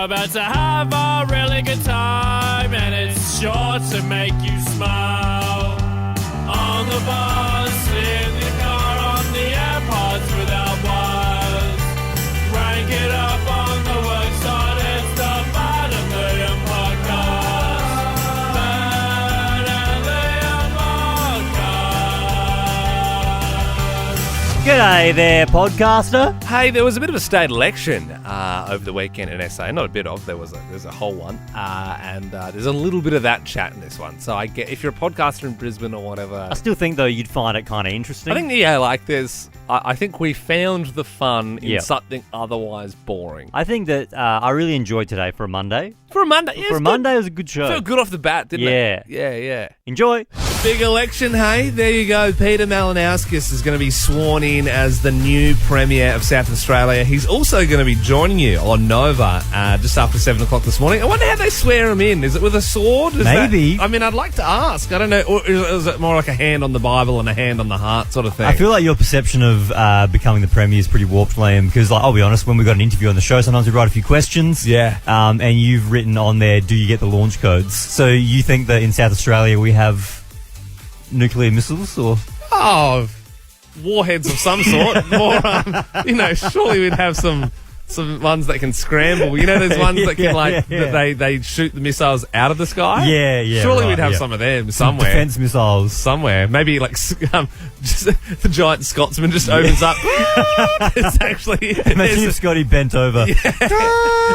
about to have a really good time, and it's sure to make you smile. On the bus, in the car, on the AirPods without wires. Rank it up on the worksite, it's the Bad and Liam podcast. Bad and Liam podcast. G'day there, podcaster. Hey, there was a bit of a state election over the weekend in SA. Not a bit of, there's a whole one. And there's a little bit of that chat in this one. So I get, if you're a podcaster in Brisbane or whatever. I still think, though, you'd find it kind of interesting. I think, yeah, like there's, I think we found the fun in something otherwise boring. I think that I really enjoyed today for a Monday. For a Monday, yeah. For a Monday, it was a good show. Felt good off the bat, didn't it? Yeah. Enjoy. Big election, hey? There you go. Peter Malinauskas is going to be sworn in as the new Premier of South Australia. He's also going to be joining you on Nova just after 7 o'clock this morning. I wonder how they swear him in. Is it with a sword? Maybe. I mean, I'd like to ask. I don't know. Or is it more like a hand on the Bible and a hand on the heart sort of thing? I feel like your perception of becoming the Premier is pretty warped, Liam, because I'll be honest, when we got an interview on the show, sometimes we write a few questions. Yeah. And you've written on there, do you get the launch codes? So you think that in South Australia we have nuclear missiles, or? Oh, warheads of some sort. More, surely we'd have some ones that can scramble. You know, there's ones that can that they shoot the missiles out of the sky. Yeah. Surely we'd have some of them somewhere. Defense missiles somewhere. Maybe like just the giant Scotsman just opens up. It's actually imagine if Scotty bent over.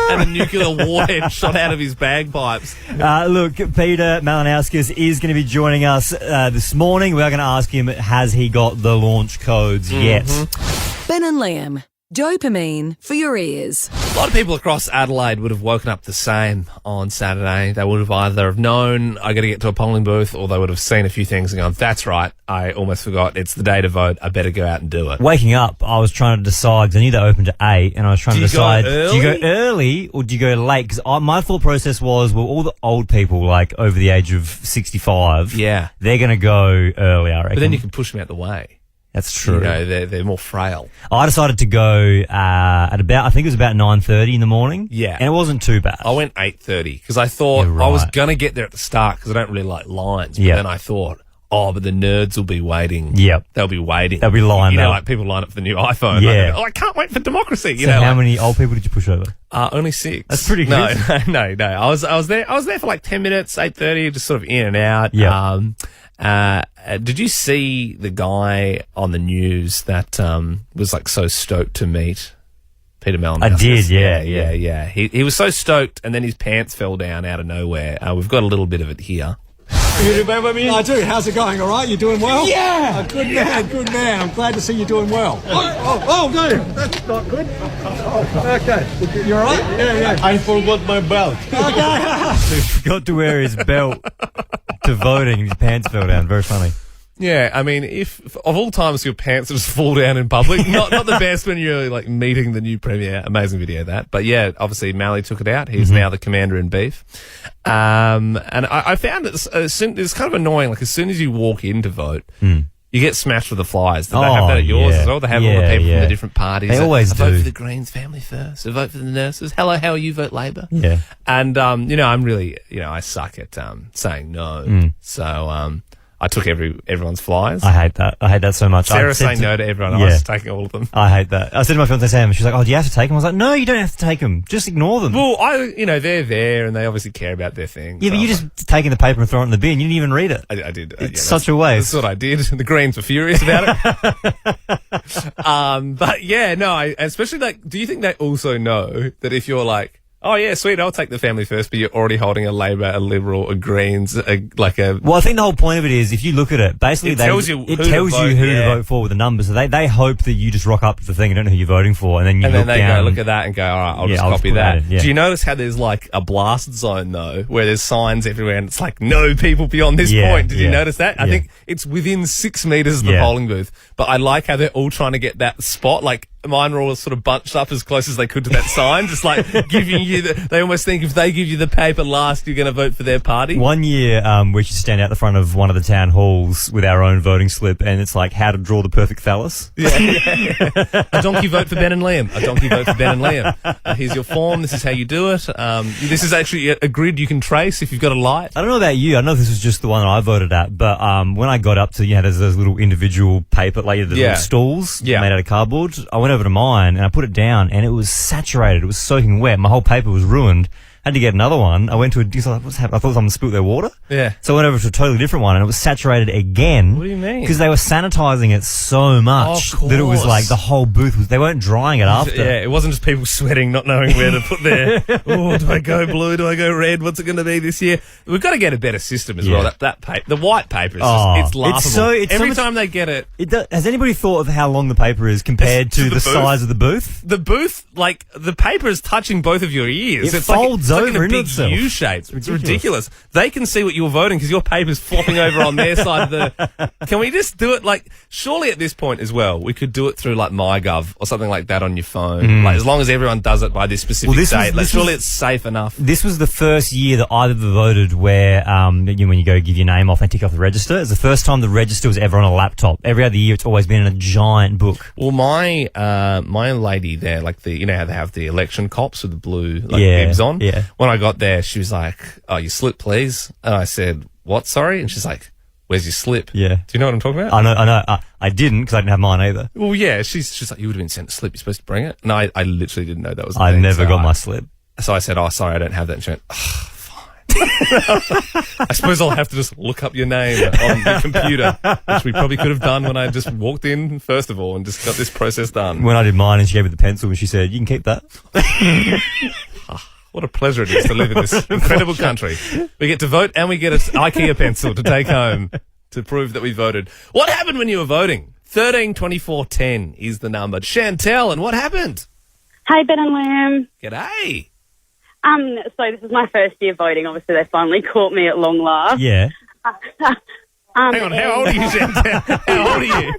And a nuclear warhead shot out of his bagpipes. Look, Peter Malinauskas is going to be joining us this morning. We're going to ask him, has he got the launch codes yet? Ben and Liam. Dopamine for your ears. A lot of people across Adelaide would have woken up the same on Saturday. They would have either have known I got to get to a polling booth, or they would have seen a few things and gone, that's right, I almost forgot, it's the day to vote, I better go out and do it. Waking up, I was trying to decide, because I knew they opened at 8, and I was trying to decide, do you go early or do you go late? Because my thought process was, well, all the old people, like over the age of 65, they're going to go early, I reckon. But then you can push them out the way. That's true. You know, they're more frail. I decided to go at about, I think it was about 9:30 in the morning. Yeah. And it wasn't too bad. I went 8:30 because I thought I was going to get there at the start because I don't really like lines. But then I thought, but the nerds will be waiting. Yep. They'll be waiting. They'll be lined up. You know, like people line up for the new iPhone. Yeah. Like, I can't wait for democracy. So how many old people did you push over? Only 6. That's pretty good. No. I was there for like 10 minutes, 8:30, just sort of in and out. Yeah. Did you see the guy on the news that was like so stoked to meet Peter Malinauskas? I did, yeah. He was so stoked, and then his pants fell down out of nowhere. We've got a little bit of it here. You remember me? I do. How's it going? All right? You doing well? Yeah. Good man. I'm glad to see you doing well. Oh, no. That's not good. Okay. You all right? Yeah. I forgot my belt. Okay. So he forgot to wear his belt to voting, and his pants fell down. Very funny. Yeah, I mean, if of all times your pants just fall down in public, not the best when you're like meeting the new premier. Amazing video that, but yeah, obviously Mally took it out. He's now the commander in beef, and I found it's kind of annoying. Like as soon as you walk in to vote, you get smashed with the flyers. Did they have that at yours as well? They have all the people from the different parties. They always do. Vote for the Greens, Family First. I vote for the nurses. Hello, how are you? Vote Labor. Yeah, and I'm really, I suck at saying no. So I took everyone's flyers. I hate that. I hate that so much. Sarah saying no to everyone. I was taking all of them. I hate that. I said to my fiancée Sam, she's like, "Oh, do you have to take them?" I was like, "No, you don't have to take them. Just ignore them." Well, they're there and they obviously care about their thing. Yeah, but you just taking the paper and throwing it in the bin. You didn't even read it. I did. It's such a waste. That's what I did. The Greens were furious about it. But yeah, no. Especially like, do you think they also know that if you're like, oh, yeah, sweet, I'll take the Family First, but you're already holding a Labor, a Liberal, a Greens, Well, I think the whole point of it is, if you look at it, basically it tells you who to vote for with the numbers. So they hope that you just rock up to the thing and don't know who you're voting for, and then they go look at that and go, all right, I'll just copy that. Yeah. Do you notice how there's like a blast zone, though, where there's signs everywhere and it's like, no people beyond this point? Did you notice that? I think it's within 6 meters of the polling booth, but I like how they're all trying to get that spot, like mine were all sort of bunched up as close as they could to that sign, just like giving you they almost think if they give you the paper last, you're going to vote for their party. One year, we should stand out the front of one of the town halls with our own voting slip, and it's like how to draw the perfect phallus. Yeah. A donkey vote for Ben and Liam. A donkey vote for Ben and Liam. Here's your form. This is how you do it. This is actually a grid you can trace if you've got a light. I don't know about you. I know this was just the one that I voted at, but when I got up to, there's those little individual paper, like the little stools made out of cardboard. I went over to mine and I put it down, and it was saturated. It was soaking wet. My whole paper was ruined. Had to get another one. I went to what's happening? I thought someone spilled their water. Yeah. So I went over to a totally different one, and it was saturated again. What do you mean? Because they were sanitizing it so much that it was like the whole booth they weren't drying it after. Yeah, it wasn't just people sweating, not knowing where to put their, do I go blue? Do I go red? What's it going to be this year? We've got to get a better system as well. That paper, the white paper is it's laughable. Every time they get it. Has anybody thought of how long the paper is compared to the size of the booth? The booth, like, the paper is touching both of your ears. It folds over in a big itself. U-shape. It's ridiculous. They can see what you're voting because your paper's flopping over on their side of the... Can we just do it, like... Surely at this point as well, we could do it through, like, MyGov or something like that on your phone. Like, as long as everyone does it by this specific date. Surely it's safe enough. This was the first year that I've ever voted where, when you go give your name off and tick off the register, it's the first time the register was ever on a laptop. Every other year it's always been in a giant book. Well, my lady there, like how they have the election cops with the blue bibs on? Yeah. When I got there, she was like, "Oh, your slip, please." And I said, "What? Sorry?" And she's like, "Where's your slip?" Yeah. Do you know what I'm talking about? I know. I didn't because I didn't have mine either. Well, yeah. She's like, "You would have been sent a slip. You're supposed to bring it." And I literally didn't know that was the I thing, never got my slip. So I said, "Oh, sorry, I don't have that." And she went, "Oh, fine." I suppose I'll have to just look up your name on the computer, which we probably could have done when I just walked in, first of all, and just got this process done. When I did mine and she gave me the pencil and she said, "You can keep that." What a pleasure it is to live in this incredible country. We get to vote and we get an IKEA pencil to take home to prove that we voted. What happened when you were voting? 13 24 10 is the number. Chantel, and what happened? Hey, Ben and Liam. G'day. So this is my first year voting. Obviously, they finally caught me at long last. Yeah. Hang on, how old are you, Chantel? How old are you?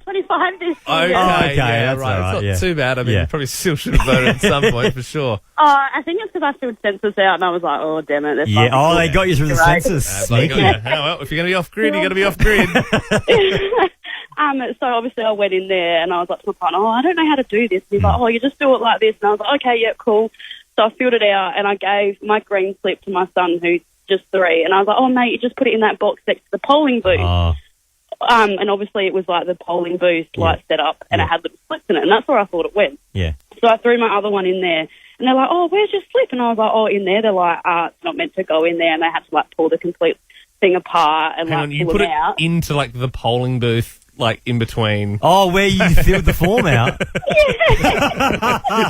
25 this year. Okay, that's right. all right, It's not too bad. I mean, you probably still should have voted at some point for sure. I think it's because I filled census out and I was like, oh, damn it. They got you through the census. Sneaky. Well, if you're going to be off grid, you got to be off grid. So obviously I went in there and I was like to my partner, I don't know how to do this. And he's like, you just do it like this. And I was like, okay, yeah, cool. So I filled it out and I gave my green slip to my son who's just 3. And I was like, oh, mate, you just put it in that box next to the polling booth. And obviously it was like the polling booth set up and it had little slips in it. And that's where I thought it went. Yeah. So I threw my other one in there. And they're like, oh, where's your slip? And I was like, in there. They're like, it's not meant to go in there. And they had to pull the complete thing apart and Hang on, you pull put them it out. into the polling booth, in between. Oh, where you filled the form out?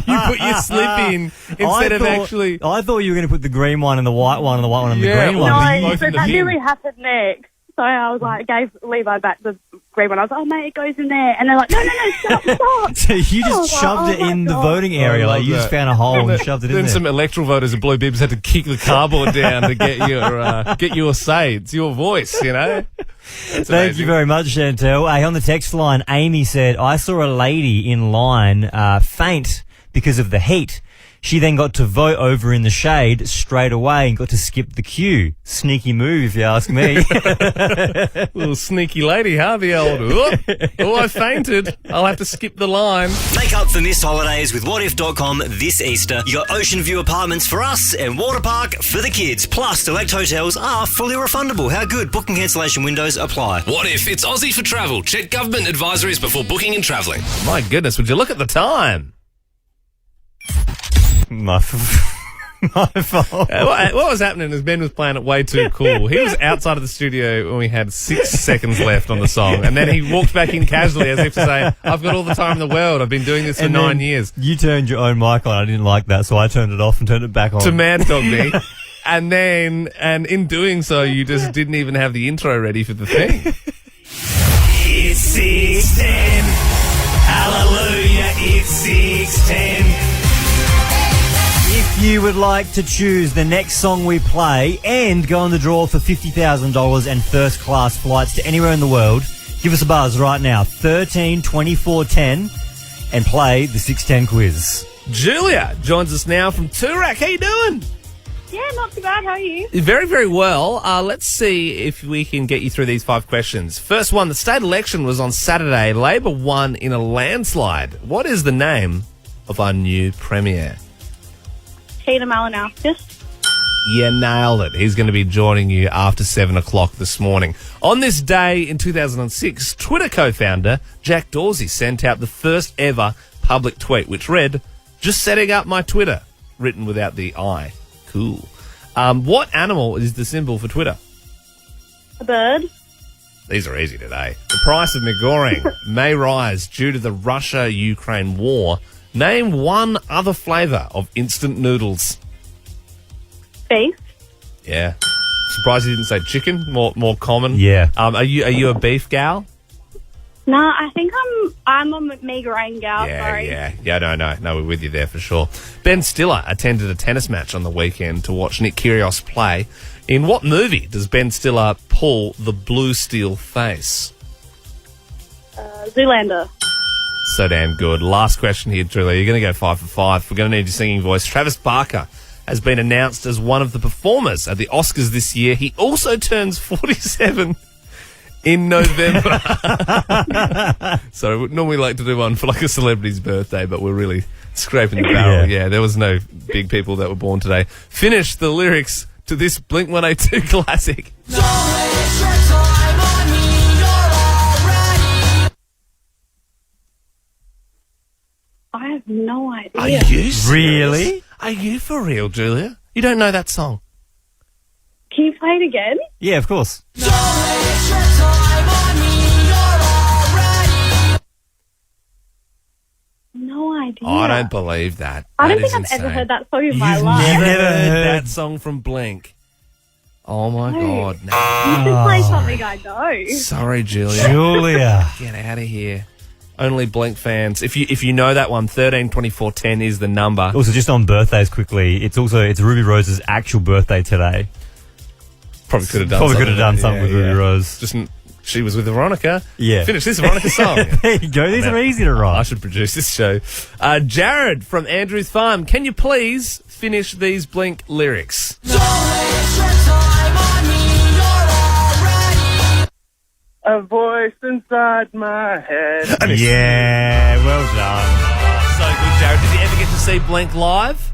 You put your slip in instead of actually... I thought you were going to put the green one and the white one and the white one and the green one. No, but that really happened next. So I was like, gave Levi back the green one. I was like, oh, mate, it goes in there. And they're like, no, stop. So you just shoved it in the voting area. You just found a hole and shoved it in there. Then some electoral voters and blue bibs had to kick the cardboard down to get your say. It's your voice, Thank you very much, Chantel. Hey, on the text line, Amy said, I saw a lady in line faint because of the heat. She then got to vote over in the shade straight away and got to skip the queue. Sneaky move, if you ask me. Little sneaky lady, huh? The old, I fainted. I'll have to skip the line. Make up for missed holidays with whatif.com this Easter. You got Ocean View apartments for us and Water Park for the kids. Plus, select hotels are fully refundable. How good? Booking cancellation windows apply. What if it's Aussie for travel? Check government advisories before booking and travelling. My goodness, would you look at the time? My fault. What was happening is Ben was playing it way too cool. He was outside of the studio when we had 6 seconds left on the song, and then he walked back in casually as if to say, I've got all the time in the world. I've been doing this for 9 years. You turned your own mic on. I didn't like that, so I turned it off and turned it back on. To mad dog me. And in doing so, you just didn't even have the intro ready for the thing. It's 6:10. Hallelujah, it's 6:10. If you would like to choose the next song we play and go on the draw for $50,000 and first-class flights to anywhere in the world, give us a buzz right now, 13 24 10. and play the 610 quiz. Julia joins us now from Toorak. How you doing? Yeah, not too bad. How are you? Very, very well. Let's see if we can get you through these 5 questions. First one, the state election was on Saturday. Labor won in a landslide. What is the name of our new premier? Malinauskas. You nailed it. He's going to be joining you after 7 o'clock this morning. On this day in 2006, Twitter co-founder Jack Dorsey sent out the first ever public tweet, which read, "Just setting up my Twitter," written without the I. Cool. What animal is the symbol for Twitter? A bird. These are easy today. The price of McGoring may rise due to the Russia-Ukraine war. Name one other flavour of instant noodles. Beef. Yeah. Surprised you didn't say chicken. More common. Yeah. Are you a beef gal? No, I think I'm a migraine gal. Sorry. Yeah. No, we're with you there for sure. Ben Stiller attended a tennis match on the weekend to watch Nick Kyrgios play. In what movie does Ben Stiller pull the blue steel face? Zoolander. So damn good. Last question here, Julia. You're going to go 5 for 5. We're going to need your singing voice. Travis Barker has been announced as one of the performers at the Oscars this year. He also turns 47 in November. So we normally like to do one for like a celebrity's birthday, but we're really scraping the barrel. Yeah, there was no big people that were born today. Finish the lyrics to this Blink-182 classic. I have no idea. Are you serious? Really? Are you for real, Julia? You don't know that song? Can you play it again? Yeah, of course. No idea. I don't believe that. I don't That think is I've ever insane. heard that song in my You've life. Never Never heard heard- that song from Blink. Oh my No. God. No. You should play something I know. Sorry, Julia. Julia. Get out of here. Only Blink fans. If you know that one, 13 24 10 is the number. Also, just on birthdays quickly, it's Ruby Rose's actual birthday today. Probably could have done Probably something. could have done something with Ruby Rose. She was with Veronica. Yeah. Finish this Veronica song. There you go. These are easy to I write. should produce this show. Jared from Andrews Farm, can you please finish these Blink lyrics? A voice inside my head. Yeah, well done. So good, Jared. Did you ever get to see Blink live?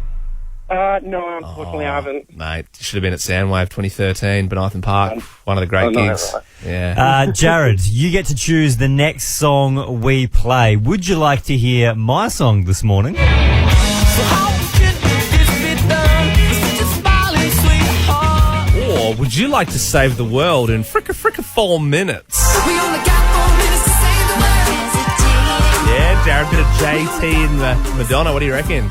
No, unfortunately I haven't. Mate, you should have been at Soundwave 2013, Benithan Park. One of the great no, gigs. right. Yeah. Jared, you get to choose the next song we play. Would you like to hear my song this morning? Or would you like to save the world in fricka 4 minutes? Yeah, Jared, bit of JT and Madonna. What do you reckon?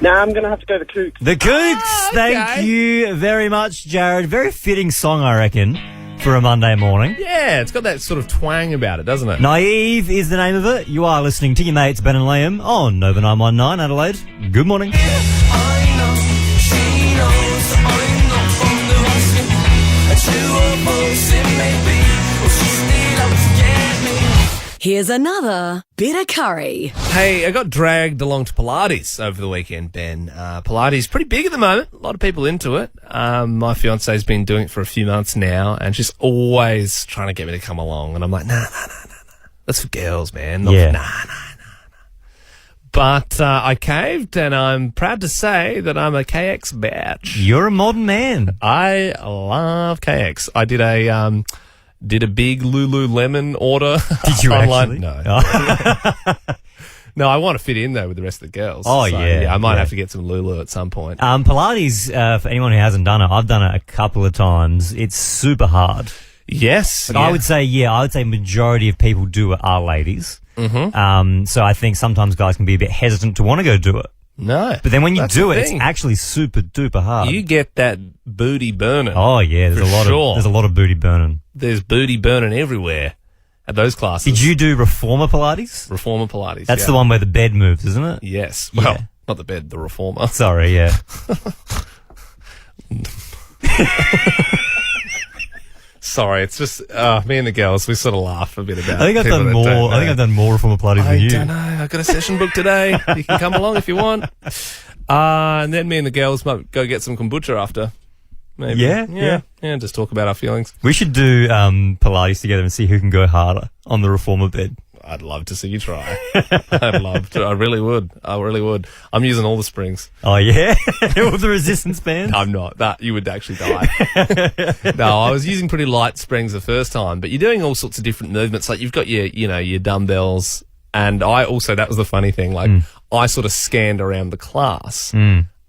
No, I'm going to have to go the Kooks. The Kooks. okay. Thank you very much, Jared. Very fitting song, I reckon, for a Monday morning. Yeah, it's got that sort of twang about it, doesn't it? Naive is the name of it. You are listening to your mates Ben and Liam on Nova 919 Adelaide. Good morning. Here's another bit of curry. Hey, I got dragged along to Pilates over the weekend, Ben. Pilates is pretty big at the moment. A lot of people into it. My fiance's been doing it for a few months now, and she's always trying to get me to come along. And I'm like, nah. That's for girls, man. Not Yeah. nah. But I caved, and I'm proud to say that I'm a KX batch. You're a modern man. I love KX. I did a big Lululemon order. Did you online. actually? No. No, I want to fit in though with the rest of the girls. Oh, yeah, I might yeah. have to get some Lulu at some point. Pilates, for anyone who hasn't done it, I've done it a couple of times. It's super hard. Yes, But I would say majority of people do it are ladies. Mm-hmm. So I think sometimes guys can be a bit hesitant to want to go do it. No, But then when you that's do the it, it's thing. actually super duper hard. You get that booty burning. Oh yeah, For sure. there's a lot of booty burning. There's booty burning everywhere at those classes. Did you do Reformer Pilates? Reformer Pilates? That's yeah. the one where the bed moves, isn't it? Yes. Well, Yeah. not the bed, the Reformer. Sorry, yeah. Sorry, it's just me and the girls. We sort of laugh a bit about. I think I've people done that more. don't know. I think I've done more reformer Pilates I than you. don't know. I've got a session booked today. You can come along if you want. And then me and the girls might go get some kombucha after. Maybe. Yeah. Just talk about our feelings. We should do Pilates together and see who can go harder on the reformer bed. I'd love to see you try. I'd love to. I really would. I'm using all the springs. Oh, yeah? With the resistance bands? I'm not. That you would actually die. No, I was using pretty light springs the first time, but you're doing all sorts of different movements. Like you've got your dumbbells, and I also, that was the funny thing. Like I sort of scanned around the class.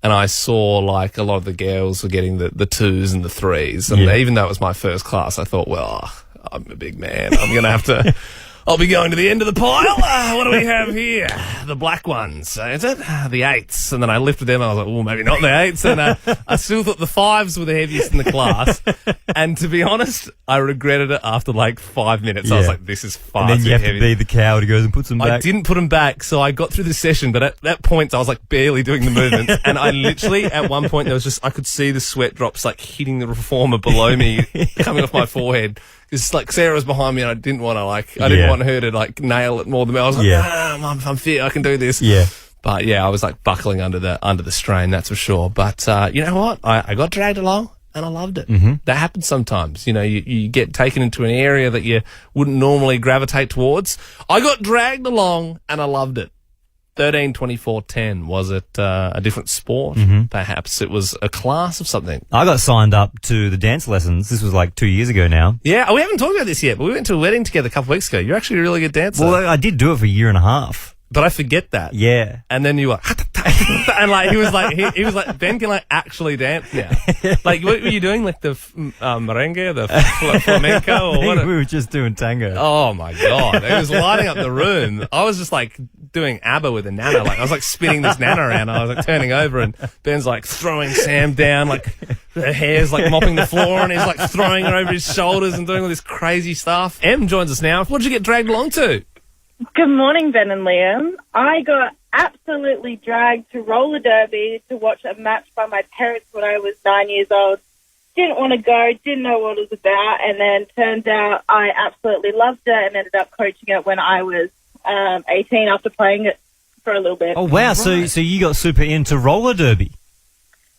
And I saw like a lot of the girls were getting the 2s and the 3s. And even though it was my first class, I thought, well, I'm a big man. I'm going to have to, I'll be going to the end of the pile. What do we have here? The black ones. Is it? The 8s. And then I lifted them and I was like, oh, maybe not the 8s. And I still thought the 5s were the heaviest in the class. And to be honest, I regretted it after like 5 minutes. I was like, this is far too heavy. And then you have to be the coward who goes and puts them back. I didn't put them back, so I got through the session, but at that point I was like barely doing the movements, and I literally at one point there was just I could see the sweat drops like hitting the reformer below me, coming off my forehead. It's like Sarah was behind me, and I didn't want her to like nail it more than me. I was like, I'm fit, I can do this. Yeah. But yeah, I was like buckling under the strain, that's for sure. But you know what? I got dragged along. And I loved it. That happens sometimes. You know, you get taken into an area that you wouldn't normally gravitate towards. I got dragged along and I loved it. 13, 24, 10. Was it a different sport? Perhaps it was a class of something. I got signed up to the dance lessons. This was like 2 years ago now. Yeah, we haven't talked about this yet, but we went to a wedding together a couple of weeks ago. You're actually a really good dancer. Well, I did do it for a year and a half. But I forget that. Yeah. And then you were, and like, he was like, Ben can like actually dance now. Like, what were you doing? Like the merengue, the flamenco, or what? We were just doing tango. Oh my God. It was lighting up the room. I was just like doing ABBA with a nana. Like, I was like spinning this nana around. And I was like turning over and Ben's like throwing Sam down, like her hair's like mopping the floor and he's like throwing her over his shoulders and doing all this crazy stuff. Em joins us now. What did you get dragged along to? Good morning, Ben and Liam. I got absolutely dragged to roller derby to watch a match by my parents when I was 9 years old. Didn't want to go, didn't know what it was about, and then turns out I absolutely loved it and ended up coaching it when I was 18 after playing it for a little bit. Oh, wow. So you got super into roller derby?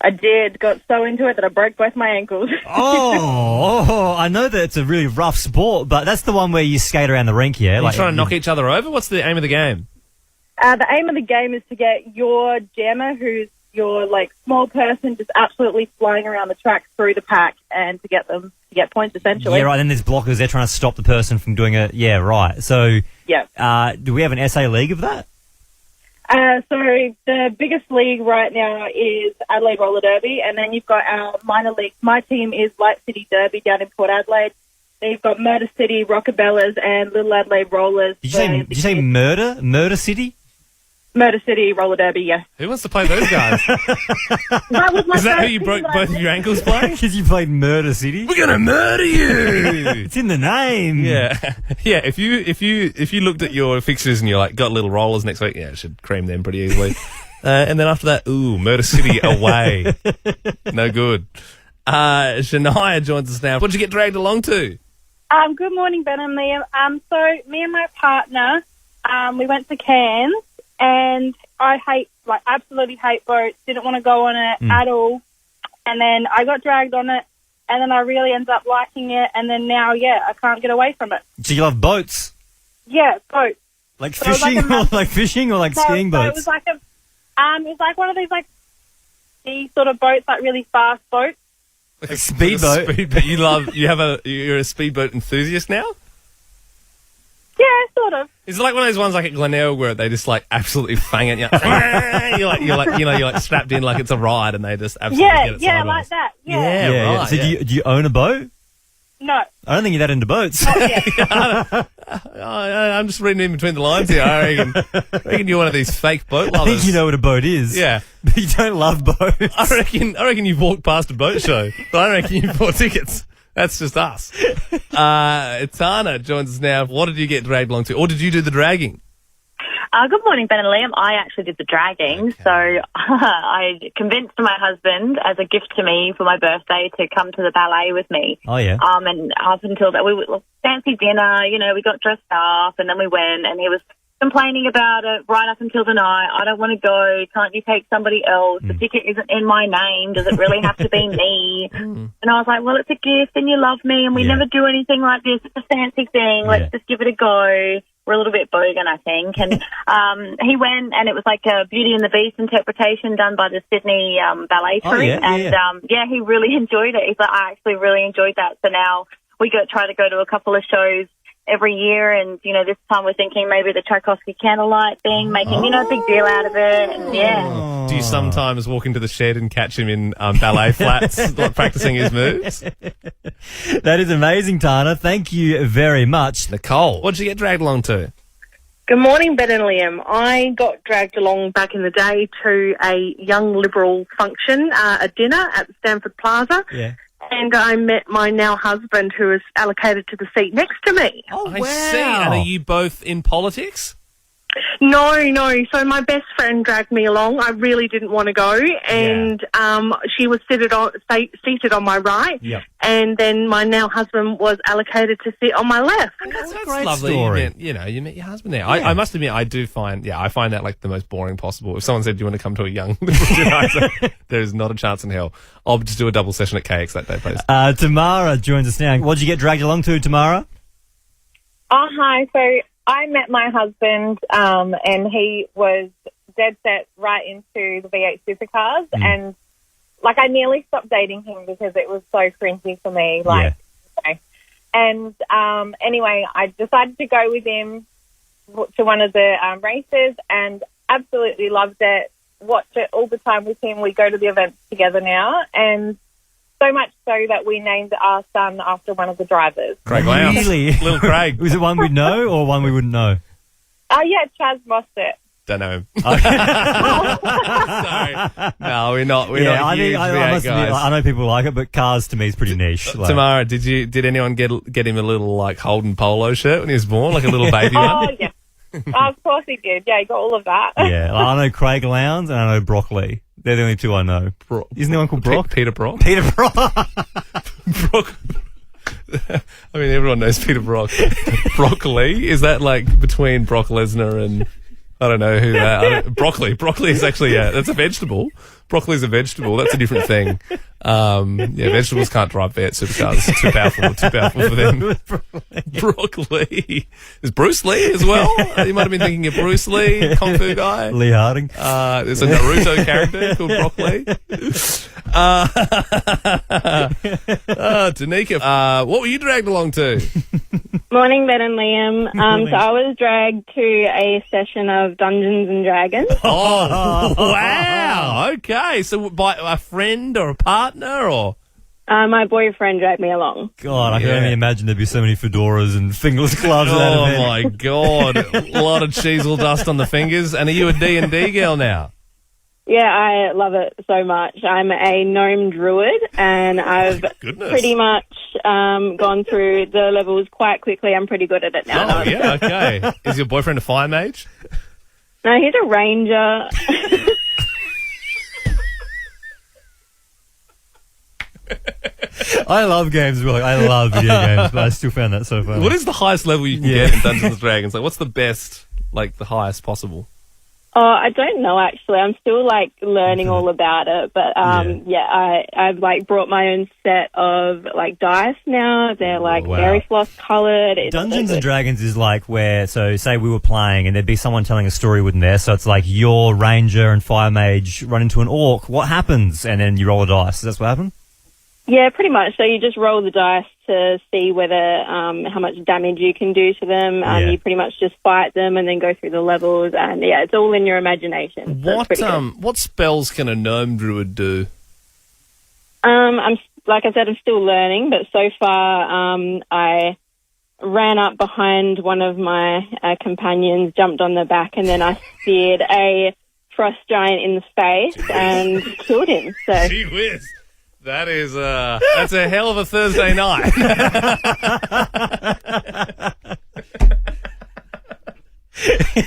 I did. Got so into it that I broke both my ankles. Oh, I know that it's a really rough sport, but that's the one where you skate around the rink, yeah? Are you trying to knock each other over? What's the aim of the game? The aim of the game is to get your jammer, who's your like small person, just absolutely flying around the track through the pack, and to get them to get points essentially. Yeah, right. Then there's blockers. They're trying to stop the person from doing it. Yeah, right. So, yeah. Do we have an SA league of that? So the biggest league right now is Adelaide Roller Derby, and then you've got our minor leagues. My team is Light City Derby down in Port Adelaide. Then you've got Murder City, Rockabellas, and Little Adelaide Rollers. Did you say Murder? Murder City? Murder City Roller Derby, yes. Who wants to play those guys? That was my Is that who you broke both of your ankles playing? Because you played Murder City. We're gonna murder you. It's in the name. Yeah, yeah. If you looked at your fixtures and you're like got little rollers next week, yeah, I should cream them pretty easily. And then after that, Murder City away. No good. Shania joins us now. What did you get dragged along to? Good morning, Ben and Liam. So me and my partner, we went to Cairns. And I absolutely hate boats, didn't want to go on it at all. And then I got dragged on it, and then I really ended up liking it, and then now, I can't get away from it. Do you love boats? Yeah, boats. Like fishing, or like skiing boats? So it was like one of these like sea sort of boats, like really fast boats. Like a speedboat? You're a speedboat enthusiast now? Yeah, sort of. Is it like one of those ones like at Glenelg where they just like absolutely fang it? You're like strapped in like it's a ride, and they just absolutely get it sideways. Like that. Yeah, right. So do you own a boat? No. I don't think you're that into boats. I'm just reading in between the lines here. I reckon you're one of these fake boat lovers. I think you know what a boat is. Yeah. But you don't love boats. I reckon you've walked past a boat show, but I don't reckon you've bought tickets. That's just us. Tana joins us now. What did you get dragged along to? Or did you do the dragging? Good morning, Ben and Liam. I actually did the dragging, so I convinced my husband as a gift to me for my birthday to come to the ballet with me. Oh, yeah. And up until that, we would fancy dinner, we got dressed up and then we went, and he was complaining about it right up until the night. I don't want to go. Can't you take somebody else? The ticket isn't in my name. Does it really have to be me? And I was like, well, it's a gift and you love me and we never do anything like this. It's a fancy thing. Let's just give it a go. We're a little bit bogan, I think. And he went, and it was like a Beauty and the Beast interpretation done by the Sydney ballet troupe. He really enjoyed it. He's like, I actually really enjoyed that. So now we try to go to a couple of shows every year, and this time we're thinking maybe the Tchaikovsky candlelight thing, making a big deal out of it. And do you sometimes walk into the shed and catch him in ballet flats, like practicing his moves? That is amazing, Tana. Thank you very much. Nicole, what did you get dragged along to? Good morning, Ben and Liam. I got dragged along back in the day to a young Liberal function, a dinner at the Stanford Plaza. Yeah. And I met my now husband, who is allocated to the seat next to me. Oh, I see. And are you both in politics? No. So my best friend dragged me along. I really didn't want to go. And she was seated on my right. Yep. And then my now husband was allocated to sit on my left. That's a great lovely. story. You met your husband there. I must admit, I find that like the most boring possible. If someone said, do you want to come to a young there is not a chance in hell. I'll just do a double session at KX that day, please. Tamara joins us now. What did you get dragged along to, Tamara? Oh, hi. So I met my husband, and he was dead set right into the V8 supercars, and I nearly stopped dating him because it was so cringy for me. And anyway, I decided to go with him to one of the races, and absolutely loved it. Watch it all the time with him. We go to the events together now, and so much so that we named our son after one of the drivers. Craig Lowndes. Really? Little Craig. Was it one we'd know or one we wouldn't know? Yeah, Chaz Mostert. Don't know him. Sorry. No, we're not. We're not I huge must V8 admit, guys. I know people like it, but cars to me is pretty niche. Tamara, did anyone get him a little Holden polo shirt when he was born, like a little baby one? Oh, yeah. Of course he did. Yeah, he got all of that. Yeah, I know Craig Lowndes and I know Broc Lee. They're the only two I know. Isn't there one called Broc? Peter Broc. Peter Broc. Broc. I mean, everyone knows Peter Broc. Broccoli? Is that between Brock Lesnar and I don't know who that... broccoli. Broccoli is actually, that's a vegetable. Broccoli is a vegetable. That's a different thing. Vegetables can't drive V8 supercars. It's too powerful for them. Broccoli. There's Bruce Lee as well. You might have been thinking of Bruce Lee, Kung Fu guy. Lee Harding. There's a Naruto character called Broccoli. Danica, what were you dragged along to? Morning, Ben and Liam. So I was dragged to a session of Dungeons and Dragons. Oh, wow. Okay. So by a friend or a partner or? My boyfriend dragged me along. God, I can only imagine there'd be so many fedoras and fingerless gloves. Oh, my God. A lot of cheesel dust on the fingers. And are you a D&D girl now? Yeah, I love it so much. I'm a gnome druid, and I've pretty much gone through the levels quite quickly. I'm pretty good at it now. Oh, yeah, okay. Is your boyfriend a fire mage? No, he's a ranger. I love games, Will. I love video games, but I still found that so funny. What is the highest level you can get in Dungeons and Dragons? What's the best, the highest possible? Oh, I don't know, actually. I'm still, learning all about it. But, I've, brought my own set of, dice now. They're, fairy floss coloured. Dungeons and Dragons is where, so say we were playing and there'd be someone telling a story, wouldn't there? So it's your ranger and fire mage run into an orc. What happens? And then you roll a dice. That's what happened? Yeah, pretty much. So you just roll the dice to see whether how much damage you can do to them. You pretty much just fight them and then go through the levels. And, it's all in your imagination. What spells can a gnome druid do? I'm still learning, but so far I ran up behind one of my companions, jumped on the back, and then I speared a frost giant in the face and killed him. So. Gee whiz. That is, that's a hell of a Thursday night.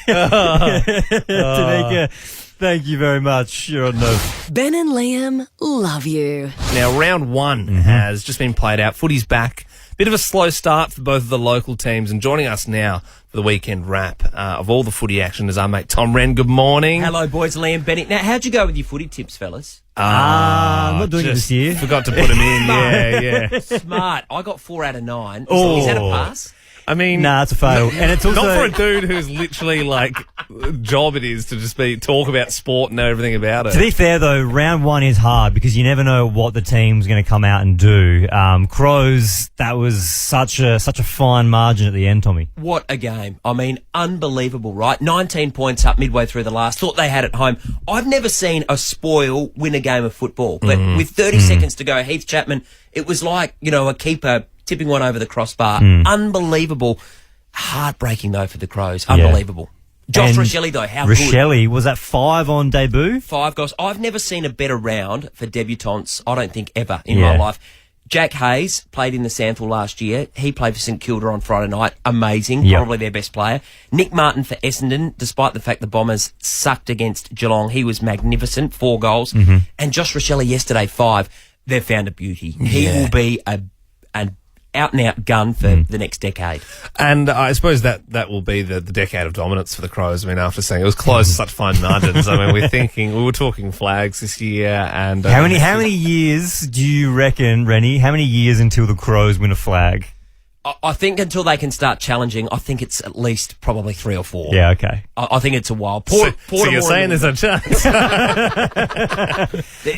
Tanika, thank you very much. You're on the... Ben and Liam love you. Now, round one has just been played out. Footy's back. Bit of a slow start for both of the local teams. And joining us now for the weekend wrap of all the footy action is our mate Tom Wren. Good morning. Hello, boys. Liam Bennett. Now, how'd you go with your footy tips, fellas? I'm not doing it this year. Forgot to put them in. Yeah. Smart. I got 4 out of 9. Oh. Is that a pass? I mean, nah, it's a fail. And it's also not for a dude who's literally like job it is to just talk about sport and know everything about it. To be fair though, round one is hard because you never know what the team's going to come out and do. Crows, that was such a fine margin at the end, Tommy. What a game. I mean, unbelievable, right? 19 points up midway through the last. Thought they had it home. I've never seen a spoil win a game of football. But with 30 seconds to go, Heath Chapman, it was like, a keeper tipping one over the crossbar. Unbelievable. Heartbreaking, though, for the Crows. Unbelievable. Josh Rochelle, though, how good. Rochelle, was that 5 on debut? 5 goals. I've never seen a better round for debutants, I don't think, ever in my life. Jack Hayes played in the Sandford last year. He played for St Kilda on Friday night. Amazing. Probably their best player. Nick Martin for Essendon, despite the fact the Bombers sucked against Geelong. He was magnificent. 4 goals. And Josh Rochelle yesterday, 5. They've found a beauty. He will be an out-and-out gun for the next decade. And I suppose that will be the decade of dominance for the Crows. I mean, after saying it was close, such fine margins. I mean, we were talking flags this year. And how many years do you reckon, Rennie, how many years until the Crows win a flag? I think until they can start challenging, I think it's at least probably 3 or 4. Yeah, okay. I think it's a while. So you're saying there's a chance?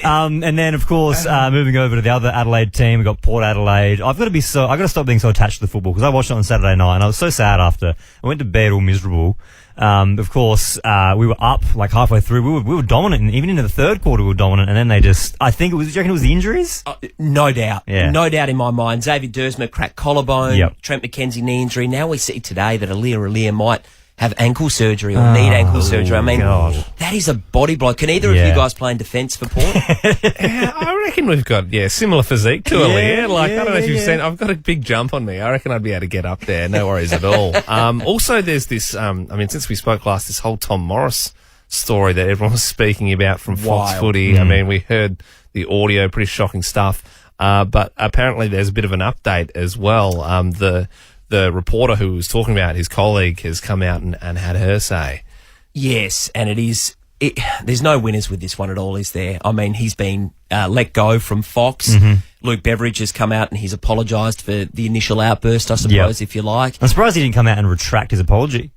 And then, of course, moving over to the other Adelaide team, we got Port Adelaide. I've got to stop being so attached to the football because I watched it on Saturday night and I was so sad after. I went to bed all miserable. Of course, we were up like halfway through. We were dominant, and even into the third quarter we were dominant. And then they just, I think do you reckon it was the injuries? No doubt. Yeah. No doubt in my mind. Xavier Dersma cracked collarbone. Yep. Trent McKenzie knee injury. Now we see today that Alia might have ankle surgery or need ankle surgery. I mean, that is a body blow. Can either of you guys play in defence for Port? I reckon we've got similar physique to Aaliyah. I don't know if you've seen. I've got a big jump on me. I reckon I'd be able to get up there. No worries at all. Also, there's this. Since we spoke last, this whole Tom Morris story that everyone was speaking about from Fox Footy. I mean, we heard the audio, pretty shocking stuff. But apparently, there's a bit of an update as well. The reporter who was talking about his colleague has come out and had her say. Yes, and there's no winners with this one at all, is there? I mean, he's been let go from Fox. Luke Beveridge has come out and he's apologised for the initial outburst, I suppose, if you like. I'm surprised he didn't come out and retract his apology.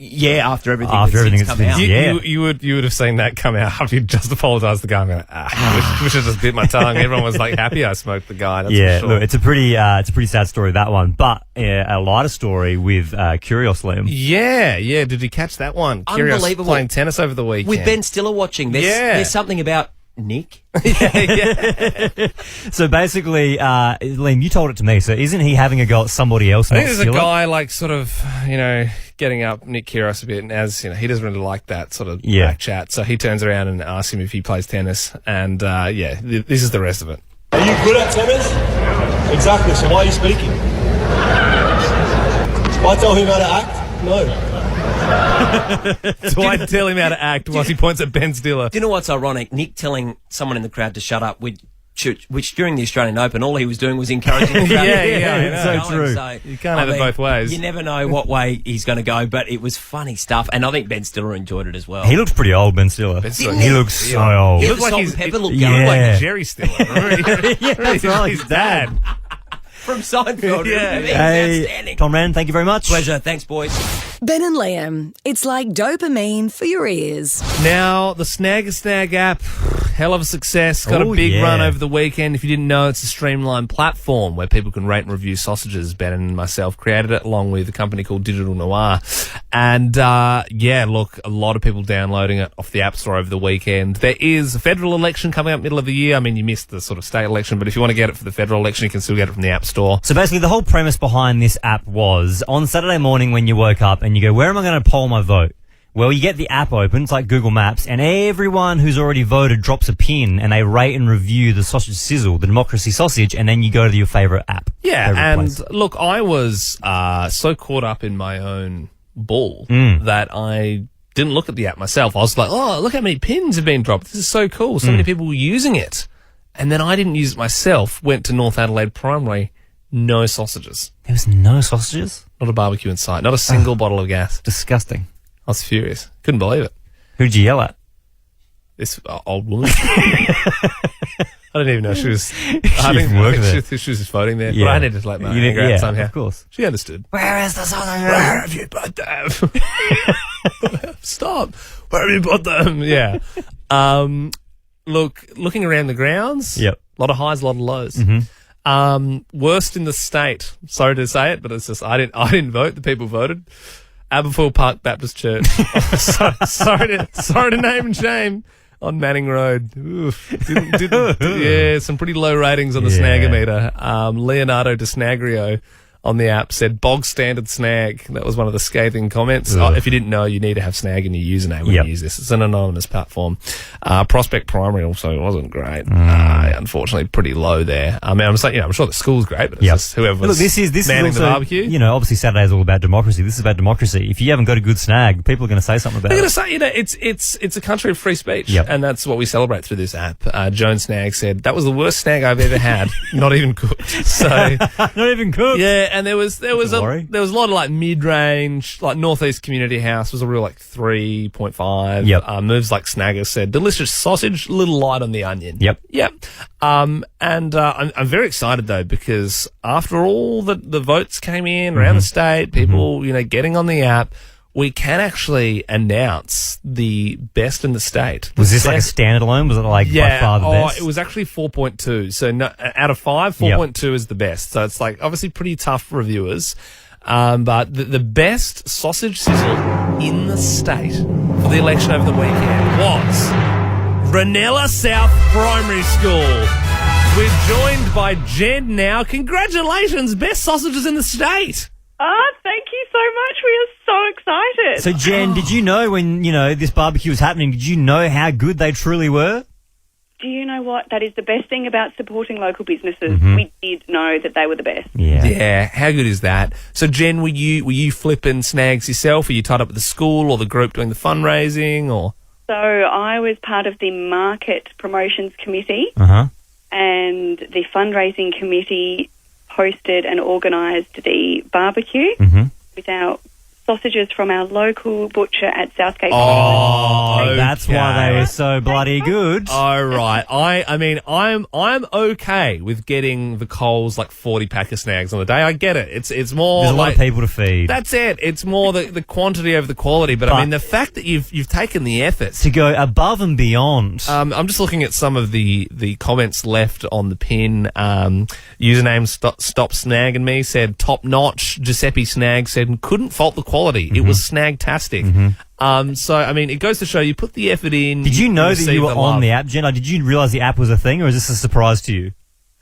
Yeah, after everything that's come out. You would have seen that come out after you just apologised to the guy. I'm going, wish I just bit my tongue. Everyone was like happy I smoked the guy. That's for sure. Look, it's a pretty sad story, that one. But a lighter story with Kyrgios, Liam. Yeah. Did you catch that one? Unbelievable. Kyrgios playing tennis over the weekend. With Ben Stiller watching. There's something about Nick. So basically, Liam, you told it to me. So isn't he having a go at somebody else? I think there's a guy getting up Nick Kyrgios a bit, and as he doesn't really like that sort of back chat. So he turns around and asks him if he plays tennis, and this is the rest of it. Are you good at tennis? Exactly. So why are you speaking? Do I tell him how to act? No. So I tell him how to act whilst he points at Ben Stiller. Do you know what's ironic? Nick telling someone in the crowd to shut up, which during the Australian Open, all he was doing was encouraging the crowd. It's so true. So, you can't have it both ways. You never know what way he's going to go, but it was funny stuff, and I think Ben Stiller enjoyed it as well. He looks pretty old, Ben Stiller. He looks so old. He looks like he's pepper look like Jerry Stiller. That's right. His dad. From Seinfeld. Hey, Tom Wren, thank you very much. Pleasure. Thanks, boys. Ben and Liam, it's like dopamine for your ears. Now, the Snag app, hell of a success. Got a big run over the weekend. If you didn't know, it's a streamlined platform where people can rate and review sausages. Ben and myself created it along with a company called Digital Noir. And, look, a lot of people downloading it off the App Store over the weekend. There is a federal election coming up middle of the year. I mean, you missed the sort of state election, but if you want to get it for the federal election, you can still get it from the App Store. So basically, the whole premise behind this app was on Saturday morning when you woke up and you go, where am I going to poll my vote? Well, you get the app open, it's like Google Maps, and everyone who's already voted drops a pin and they rate and review the sausage sizzle, the democracy sausage, and then you go to your favourite app. Yeah, and look, I was so caught up in my own bull that I didn't look at the app myself. I was like, oh, look how many pins have been dropped. This is so cool. So many people were using it. And then I didn't use it myself. Went to North Adelaide Primary. No sausages. There was no sausages? Not a barbecue in sight. Not a single bottle of gas. Disgusting. I was furious. Couldn't believe it. Who'd you yell at? This old woman. I don't even know she was. I think she was just voting there. Yeah. But I needed to let my anger out somehow. Of course. She understood. Where is the sausage? Where have you put them? Stop. Where have you put them? Yeah. Looking around the grounds. Yep. A lot of highs, a lot of lows. Worst in the state. Sorry to say it, but it's just I didn't vote. The people voted. Aberfoyle Park Baptist Church. sorry to name and shame. On Manning Road. Oof. Yeah, some pretty low ratings on the Snagameter. Leonardo de Snagrio on the app said bog standard snag. That was one of the scathing comments. If you didn't know, you need to have snag in your username when you use this. It's an anonymous platform. Prospect Primary also wasn't great. Unfortunately, pretty low there. I mean, I'm sure the school's great, but it's just whoever was this is manning also, the barbecue. You know, obviously Saturday is all about democracy. This is about democracy. If you haven't got a good snag, people are going to say something about They're it. going to say, it's a country of free speech, and that's what we celebrate through this app. Joan Snag said, that was the worst snag I've ever had, not even cooked. So, not even cooked? Yeah, and there was a lot of like mid-range, like Northeast Community House was a real like 3.5. Yep. Moves like Snagger said, delicious sausage, a little light on the onion. Yep. I'm very excited though, because after all the votes came in around the state, people, getting on the app, we can actually announce the best in the state. Was this like a standalone? Was it like by far the best? It was actually 4.2. So out of 5, 4.2 is the best. So it's like obviously pretty tough for reviewers. But the best sausage sizzle in the state for the election over the weekend was Ranella South Primary School. We're joined by Jen now. Congratulations, best sausages in the state. Thank you so much. We are so excited. So, Jen, did you know when, this barbecue was happening, did you know how good they truly were? Do you know what? That is the best thing about supporting local businesses. We did know that they were the best. Yeah. How good is that? So, Jen, were you flipping snags yourself? Were you tied up with the school or the group doing the fundraising, or? So I was part of the market promotions committee, and the fundraising committee hosted and organised the barbecue with our sausages from our local butcher at Southgate. That's why they were so bloody good. All right. I mean, I'm okay with getting the Coles like 40 pack of snags on the day. I get it. It's more there's a lot of people to feed. That's it. It's more the quantity over the quality. But I mean, the fact that you've taken the effort to go above and beyond. I'm just looking at some of the comments left on the pin. Username Stop Snagging Me said top notch. Giuseppe Snag said couldn't fault the quality. It was snag-tastic. So, I mean, it goes to show you put the effort in. Did you know that you were on the app, Jen? Did you realise the app was a thing, or is this a surprise to you?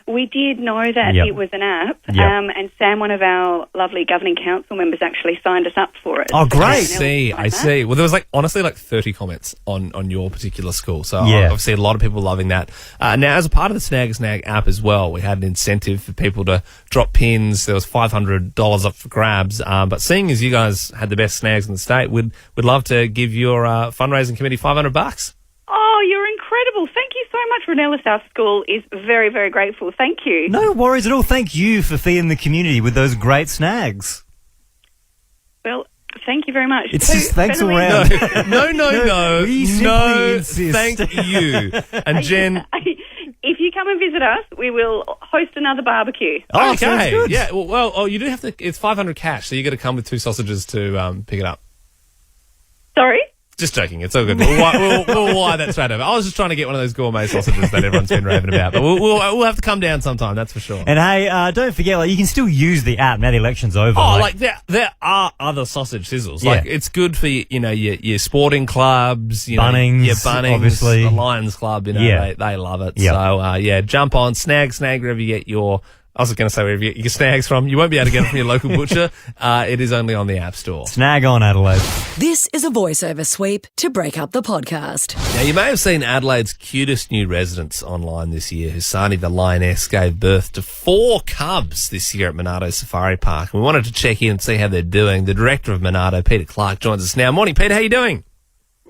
We did know that it was an app, and Sam, one of our lovely governing council members, actually signed us up for it. Oh, great. I see. Well, there was honestly 30 comments on your particular school. So obviously a lot of people loving that. Now, as a part of the Snag app as well, we had an incentive for people to drop pins. There was $500 up for grabs. But seeing as you guys had the best snags in the state, we'd love to give your fundraising committee $500. Oh, you're incredible. Thank you so much. Ranella South School is very, very grateful. Thank you. No worries at all. Thank you for feeding the community with those great snags. Well, thank you very much. It's just thanks all round. No. We simply insist. Thank you. And Jen... If you come and visit us, we will host another barbecue. Oh, okay. Good. Yeah, well, you do have to... It's $500 cash, so you got to come with 2 sausages to pick it up. Sorry? Just joking. It's all good. We'll wire that straight over. I was just trying to get one of those gourmet sausages that everyone's been raving about. But we'll have to come down sometime, that's for sure. And hey, don't forget, you can still use the app now the election's over. Oh, there are other sausage sizzles. Yeah. It's good for your sporting clubs, Bunnings, your Bunnings, obviously. the Lions Club. They love it. Yep. So jump on Snag wherever you get your I was going to say wherever you get your snags from. You won't be able to get it from your local butcher. It is only on the App Store. Snag on, Adelaide. This is a voiceover sweep to break up the podcast. Now, you may have seen Adelaide's cutest new residents online this year. Husani the lioness gave birth to 4 cubs this year at Monado Safari Park. We wanted to check in and see how they're doing. The director of Monado, Peter Clark, joins us now. Morning, Peter. How you doing?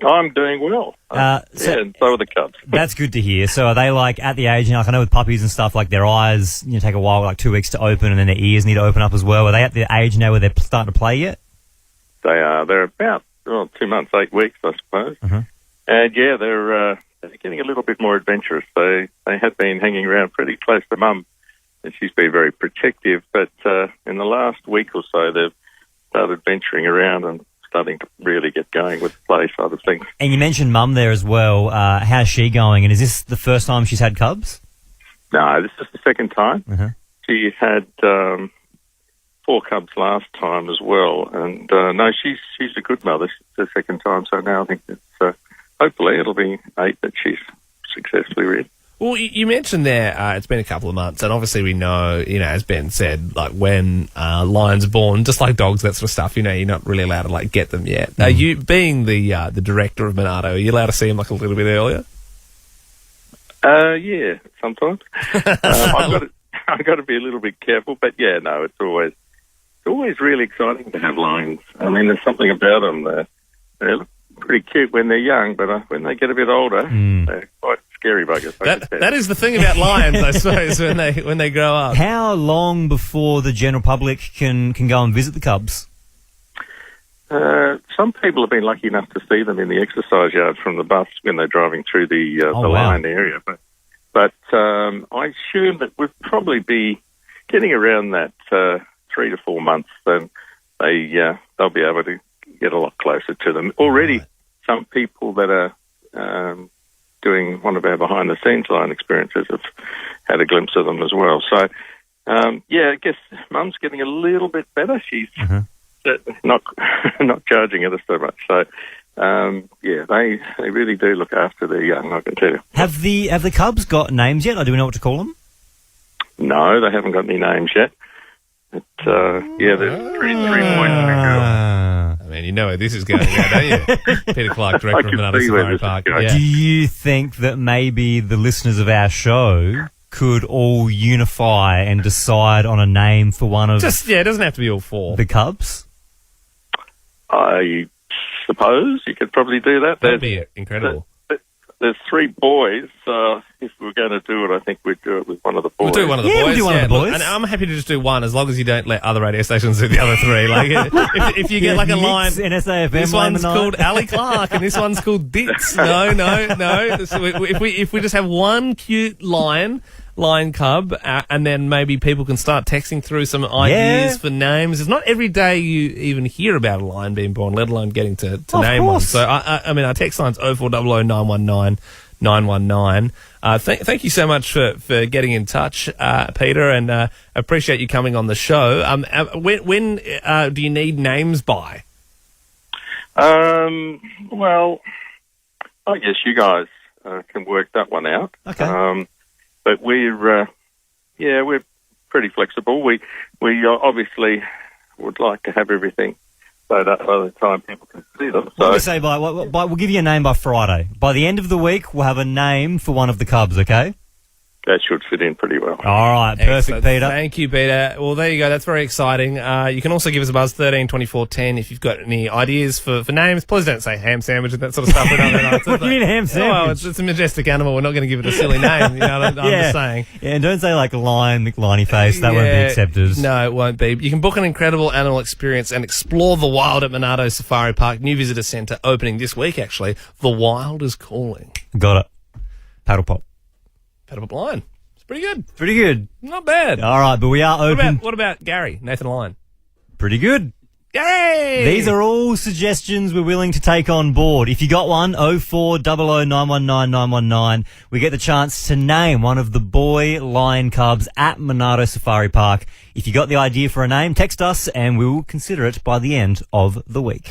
I'm doing well. And so are the cubs. That's good to hear. So are they like at the age, like I know with puppies and stuff, like their eyes, take a while, like 2 weeks to open, and then their ears need to open up as well. Are they at the age now where they're starting to play yet? They are. They're about 2 months, 8 weeks, I suppose. Uh-huh. And yeah, they're getting a little bit more adventurous. They have been hanging around pretty close to Mum, and she's been very protective. But in the last week or so, they've started venturing around and starting to really get going with the play side of things. And you mentioned Mum there as well. How's she going? And is this the first time she's had cubs? No, this is the second time. Uh-huh. She had 4 cubs last time as well. And no, she's a good mother. It's the second time, so now I think it's hopefully it'll be 8 that she's successfully reared. Well, you mentioned there it's been a couple of months, and obviously we know, as Ben said, like when lions are born, just like dogs, that sort of stuff, you're not really allowed to like get them yet. Are you, being the director of Monado, are you allowed to see them like a little bit earlier? Yeah, sometimes. I've got to be a little bit careful, but yeah, no, it's always really exciting to have lions. I mean, there's something about them. They look pretty cute when they're young, but when they get a bit older, they're quite scary buggers. That is the thing about lions, I suppose, when they grow up. How long before the general public can go and visit the cubs? Some people have been lucky enough to see them in the exercise yard from the bus when they're driving through the lion area. But I assume that we'll probably be getting around that 3 to 4 months. Then they'll be able to get a lot closer to them. Already, some people that are doing one of our behind-the-scenes lion experiences have had a glimpse of them as well. So, I guess Mum's getting a little bit better. She's not charging at us so much. So, they really do look after their young, I can tell you. Have the cubs got names yet, or do we know what to call them? No, they haven't got any names yet. But, there's three boys and a girl. I mean, you know where this is going now, don't you? Peter Clark, director of Malinauskas Safari Park. Yeah. Do you think that maybe the listeners of our show could all unify and decide on a name for one of... it doesn't have to be all 4. ...the cubs? I suppose you could probably do that. That'd be incredible. There's 3 boys. If we're going to do it, I think we'd do it with one of the boys. We'll do one of the boys. We'll do one of the boys. And I'm happy to just do one, as long as you don't let other radio stations do the other 3. Like, if you get like a line, NSAFM, this one's called Ali Clark, and this one's called Ditz. No. So if we just have one cute lion cub, and then maybe people can start texting through some ideas for names. It's not every day you even hear about a lion being born, let alone getting to name one. So, I mean, our text line's 0400 919 919. Thank you so much for getting in touch, Peter, and appreciate you coming on the show. When do you need names by? Well, I guess you guys can work that one out. Okay. But we're pretty flexible. We obviously would like to have everything so that by the time people can see them. So, what do we say we'll give you a name by Friday. By the end of the week, we'll have a name for one of the cubs, okay? That should fit in pretty well. All right, perfect, excellent. Peter. Thank you, Peter. Well, there you go. That's very exciting. You can also give us a buzz, 13 24 10, if you've got any ideas for names. Please don't say ham sandwich and that sort of stuff. What do you mean ham sandwich? Well, it's a majestic animal. We're not going to give it a silly name. I'm just saying. Yeah, and don't say like lion, McLiney face. That won't be accepted. No, it won't be. You can book an incredible animal experience and explore the wild at Monado Safari Park. New visitor centre opening this week, actually. The wild is calling. Got it. Paddle pop lion. Pretty good. Pretty good. Not bad. All right, but we are open. What about Gary, Nathan Lyon? Pretty good. Gary! These are all suggestions we're willing to take on board. If you got one, 0400 919 919. We get the chance to name one of the boy lion cubs at Monado Safari Park. If you got the idea for a name, text us and we will consider it by the end of the week.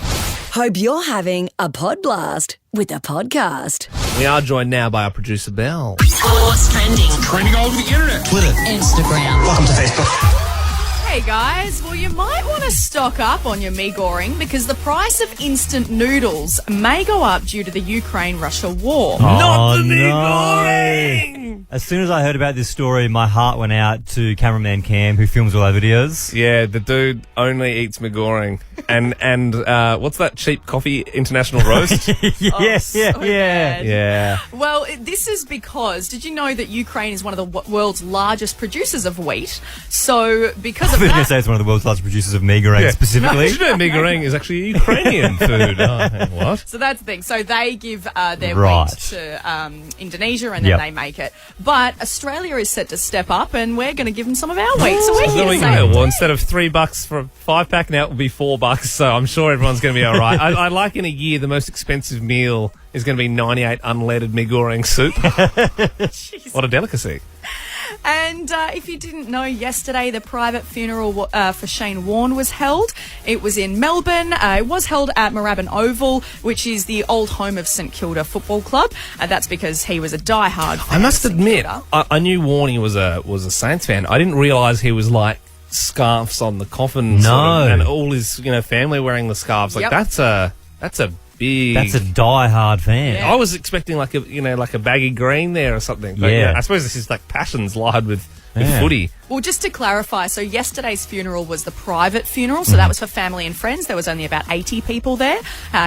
Hope you're having a pod blast with the podcast. We are joined now by our producer, Belle. What's trending? Trending all over the internet. Twitter. Instagram. Welcome to Facebook. Hey guys, well you might want to stock up on your mee-goring because the price of instant noodles may go up due to the Ukraine-Russia war. Not the mee-goring! As soon as I heard about this story, my heart went out to cameraman Cam, who films all our videos. Yeah, the dude only eats mee-goring. And what's that cheap coffee international roast? Yeah. Well, this is because, did you know that Ukraine is one of the world's largest producers of wheat? So because of I was going that... to say it's one of the world's largest producers of mee-goring specifically. Did you know mee-goring is actually Ukrainian food? What? So that's the thing. So they give their Right. wheat to Indonesia and then they make it. But Australia is set to step up and we're going to give them some of our wheat. So we're So here there to we say... go. Well, instead of $3 for a 5-pack, now it will be $4. So I'm sure everyone's going to be all right. I like in a year the most expensive meal is going to be 98 unleaded mee-goring soup. What a delicacy. And if you didn't know, yesterday the private funeral for Shane Warne was held. It was in Melbourne. It was held at Moorabbin Oval, which is the old home of St Kilda Football Club. That's because he was a diehard fan. I must of St admit, Kilda. I knew Warne was a Saints fan. I didn't realise he was like scarves on the coffin. No. And all his family wearing the scarves. Like Yep. that's a big. That's a die-hard fan. Yeah. I was expecting like a baggy green there or something. But Yeah. I suppose this is like passions lied with footy. Well, just to clarify, so yesterday's funeral was the private funeral, so that was for family and friends. There was only about 80 people there.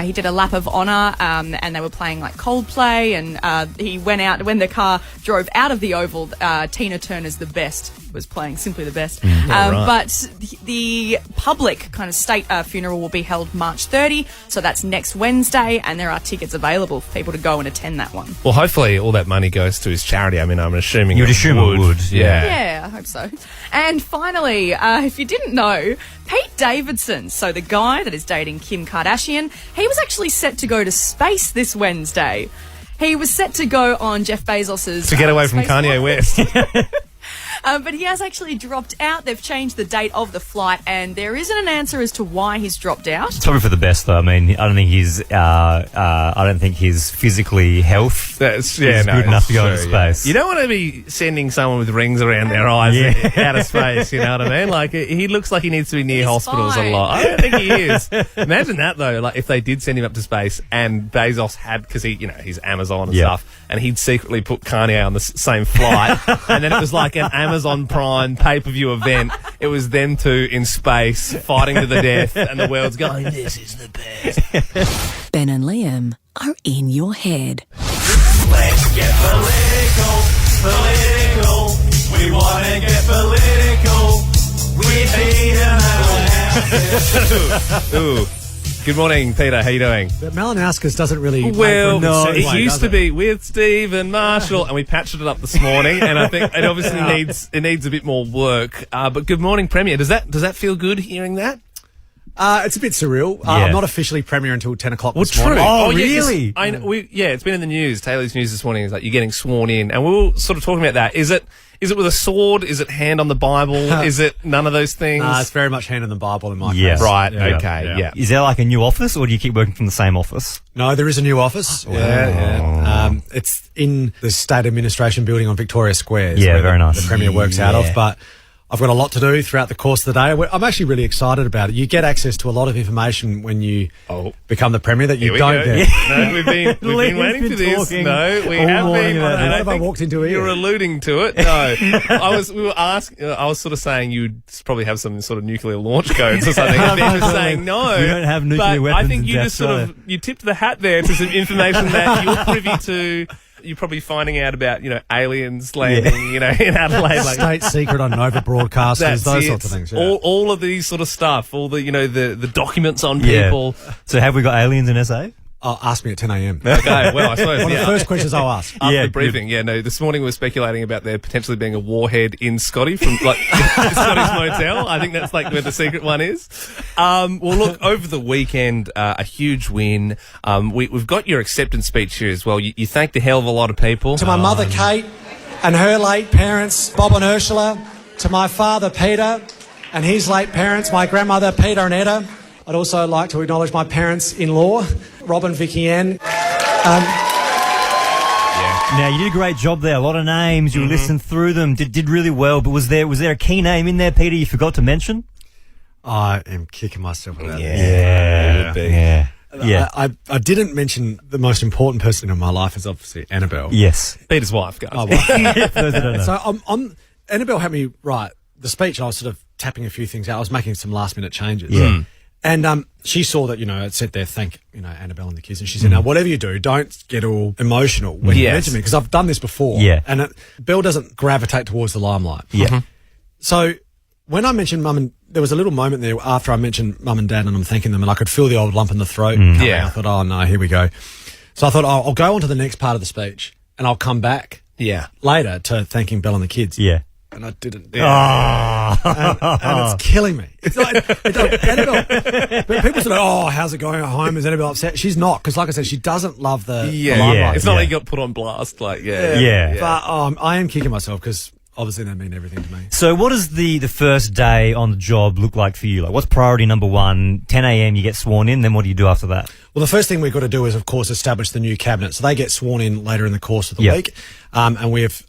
He did a lap of honour, and they were playing like Coldplay, and he went out, when the car drove out of the Oval, Tina Turner's The Best was playing, Simply the Best. right. But the public kind of state funeral will be held March 30, so that's next Wednesday, and there are tickets available for people to go and attend that one. Well, hopefully all that money goes to his charity. I mean, I'm assuming You'd assume it would, Yeah, I hope so. And finally, if you didn't know, Pete Davidson, so the guy that is dating Kim Kardashian, he was actually set to go to space this Wednesday. He was set to go on Jeff Bezos's... to get away from Kanye West. But he has actually dropped out. They've changed the date of the flight, and there isn't an answer as to why he's dropped out. It's probably for the best, though. I mean, I don't think his physically health is good enough to go into space. You don't want to be sending someone with rings around their eyes out of space, you know what I mean? Like, he looks like he needs to be near hospitals fine. a lot. I don't think he is. Imagine that, though, like if they did send him up to space and Bezos had, because he's Amazon and stuff, and he'd secretly put Kanye on the same flight, and then it was like an Amazon Prime pay-per-view event. It was them two in space fighting to the death, and the world's going, this is the best. Ben and Liam are in your head. Let's get political. We want to get political. We Peter Malinauskas. Ooh. Good morning, Peter. How you doing? But Malinauskas doesn't really. Well, no, it used to be with Steve and Marshall, and we patched it up this morning. And I think it obviously needs a bit more work. But good morning, Premier. Does that feel good hearing that? It's a bit surreal. I'm not officially Premier until 10 o'clock this True. morning. Oh, yeah, really? It's been in the news. Taylor's news this morning is like you're getting sworn in, and we were sort of talking about that. Is it with a sword? Is it hand on the Bible? Is it none of those things? It's very much hand in the Bible in my Yes. case. Right. Yeah. Okay. Yeah. Is there like a new office, or do you keep working from the same office? No, there is a new office. It's in the State Administration building on Victoria Square. Yeah, very nice. The Premier works out of, but I've got a lot to do throughout the course of the day. I'm actually really excited about it. You get access to a lot of information when you become the Premier that you don't get. No, we've been waiting for this. No, we have been. What have I walked into here? You're alluding to it. No, I was sort of saying you'd probably have some sort of nuclear launch codes or something. And Ben was saying no. We don't have nuclear but weapons. I think in you just Death sort of you tipped the hat there to some information that you're privy to. You're probably finding out about, aliens landing, in Adelaide. Like, State secret on Nova broadcasters, that's those it. sorts of things. Yeah. All of these sort of stuff, all the, the documents on people. So have we got aliens in SA? Ask me at 10 a.m. Okay, well, I suppose. One of the first questions I'll ask. After the briefing, this morning we were speculating about there potentially being a warhead in Scotty from Scotty's Motel. I think that's like where the secret one is. Well, look, over the weekend, a huge win. We've got your acceptance speech here as well. You thanked a hell of a lot of people. To my mother, Kate, and her late parents, Bob and Ursula. To my father, Peter, and his late parents, my grandmother, Peter and Etta. I'd also like to acknowledge my parents-in-law, Rob and Vicky Ann. Now, you did a great job there. A lot of names. You listened through them. Did really well. But was there a key name in there, Peter, you forgot to mention? I am kicking myself about this. Yeah. I didn't mention the most important person in my life is obviously Annabelle. Yes. Peter's wife, guys. Oh, well. For those that don't know. So Annabelle helped me write the speech. I was sort of tapping a few things out. I was making some last minute changes. Yeah. And she saw that, it said there, thank, Annabelle and the kids. And she said, now, whatever you do, don't get all emotional when you mention me, because I've done this before. Yeah. And Belle doesn't gravitate towards the limelight. Yeah. So when I mentioned there was a little moment there after I mentioned mum and dad and I'm thanking them, and I could feel the old lump in the throat. Yeah. I thought, oh, no, here we go. So I thought, I'll go on to the next part of the speech and I'll come back later to thanking Belle and the kids. Yeah. And I didn't. Yeah. And it's killing me. It's like, Annabelle, but people say, oh, how's it going at home? Is Annabelle upset? She's not, because like I said, she doesn't love the limelight. It's not like you got put on blast. But I am kicking myself because obviously they mean everything to me. So what does the first day on the job look like for you? Like, what's priority number one? 10 a.m. you get sworn in, then what do you do after that? Well, the first thing we've got to do is, of course, establish the new cabinet. So they get sworn in later in the course of the week. And we have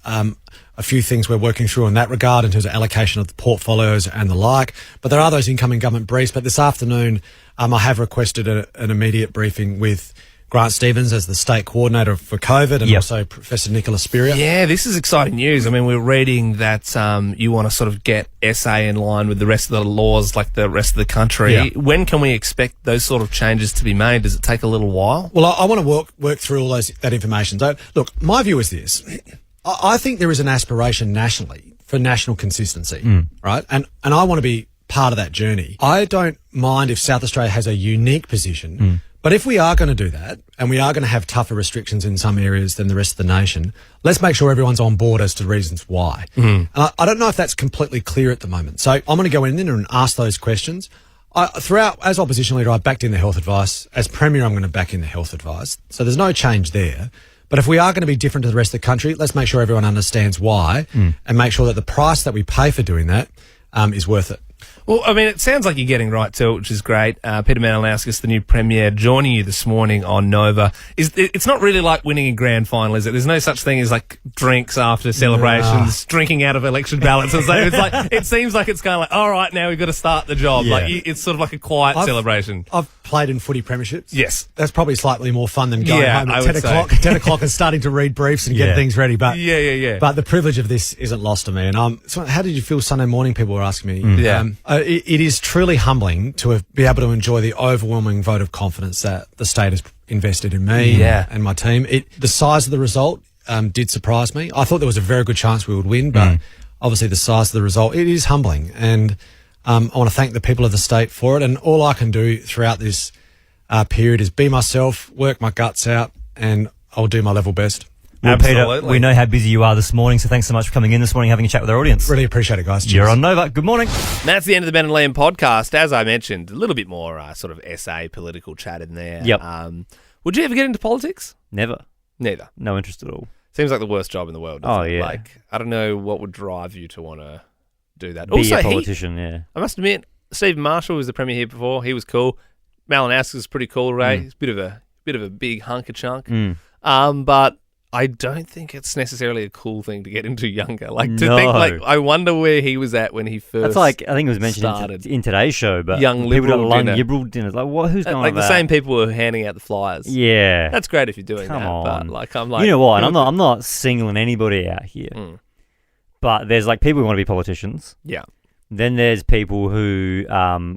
a few things we're working through in that regard in terms of allocation of the portfolios and the like. But there are those incoming government briefs. But this afternoon, I have requested an immediate briefing with Grant Stevens as the state coordinator for COVID and also Professor Nicola Spiria. Yeah, this is exciting news. I mean, we're reading that you want to sort of get SA in line with the rest of the laws like the rest of the country. Yeah. When can we expect those sort of changes to be made? Does it take a little while? Well, I want to work through all that information. So, look, my view is this. I think there is an aspiration nationally for national consistency, right? And I want to be part of that journey. I don't mind if South Australia has a unique position, but if we are going to do that and we are going to have tougher restrictions in some areas than the rest of the nation, let's make sure everyone's on board as to reasons why. And I don't know if that's completely clear at the moment. So I'm going to go in there and ask those questions. Throughout, as opposition leader, I backed in the health advice. As Premier, I'm going to back in the health advice. So there's no change there. But if we are going to be different to the rest of the country, let's make sure everyone understands why and make sure that the price that we pay for doing that is worth it. Well, I mean, it sounds like you're getting right to it, which is great. Peter Malinauskas, the new Premier, joining you this morning on Nova. It's not really like winning a grand final, is it? There's no such thing as like drinks after celebrations, drinking out of election ballots. And so it's like, it seems like it's kind of like, all right, now we've got to start the job. Yeah. Like it's sort of like a quiet celebration. I've played in footy premierships. Yes. That's probably slightly more fun than going home at 10 o'clock and starting to read briefs and get things ready. But But the privilege of this isn't lost to me. And so how did you feel Sunday morning? People were asking me. It is truly humbling to be able to enjoy the overwhelming vote of confidence that the state has invested in me and my team. The size of the result did surprise me. I thought there was a very good chance we would win, but obviously the size of the result, it is humbling. And I want to thank the people of the state for it. And all I can do throughout this period is be myself, work my guts out, and I'll do my level best. Well, Peter, we know how busy you are this morning, so thanks so much for coming in this morning, having a chat with our audience. Really appreciate it, guys. Cheers. You're on Nova. Good morning. That's the end of the Ben and Liam podcast. As I mentioned, a little bit more sort of SA political chat in there. Yep. Would you ever get into politics? Never. Neither. No interest at all. Seems like the worst job in the world. Oh, yeah. Like, I don't know what would drive you to want to do that. Be Also, a politician, I must admit, Stephen Marshall was the Premier here before. He was cool. Malinauskas was pretty cool, Ray. He's a bit of a big hunk of chunk. But I don't think it's necessarily a cool thing to get into younger. Like to think, like I wonder where he was at when he first. That's like I think it was mentioned in today's show, but young liberal dinner. Liberal dinners. Like what? Who's going like on the that? same people who are handing out the flyers. Yeah, that's great if you're doing Come that. on. But like I'm like, you know what? And I'm not singling anybody out here, but there's like people who want to be politicians. Yeah. Then there's people who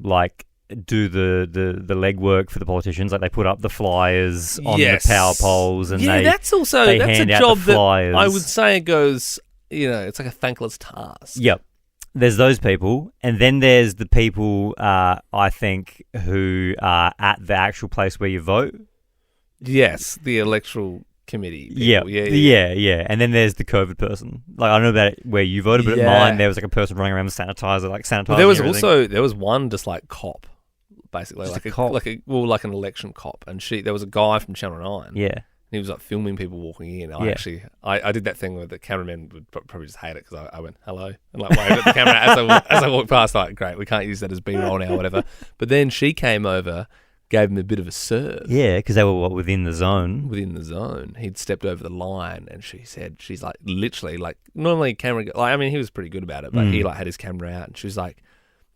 like do the legwork for the politicians, like they put up the flyers on the power poles, and that's a hand out job the flyers. that I would say goes, it's like a thankless task. Yep. There's those people, and then there's the people I think who are at the actual place where you vote. Yes, the electoral committee. Yeah, and then there's the COVID person. Like I don't know about where you voted, but at mine there was like a person running around with sanitizer, like sanitizing. But there was one just like cop. Basically, Just like a cop. like an election cop, and there was a guy from Channel 9. Yeah, He was like filming people walking in. I did that thing where the cameraman would probably just hate it because I went hello and like waved at the camera as I walked past. Like, great, we can't use that as B-roll now, whatever. But then she came over, gave him a bit of a serve. Yeah, because they were within the zone. Within the zone, he'd stepped over the line, and she's like literally like normally camera. Like, I mean, he was pretty good about it, but he like had his camera out, and she's like,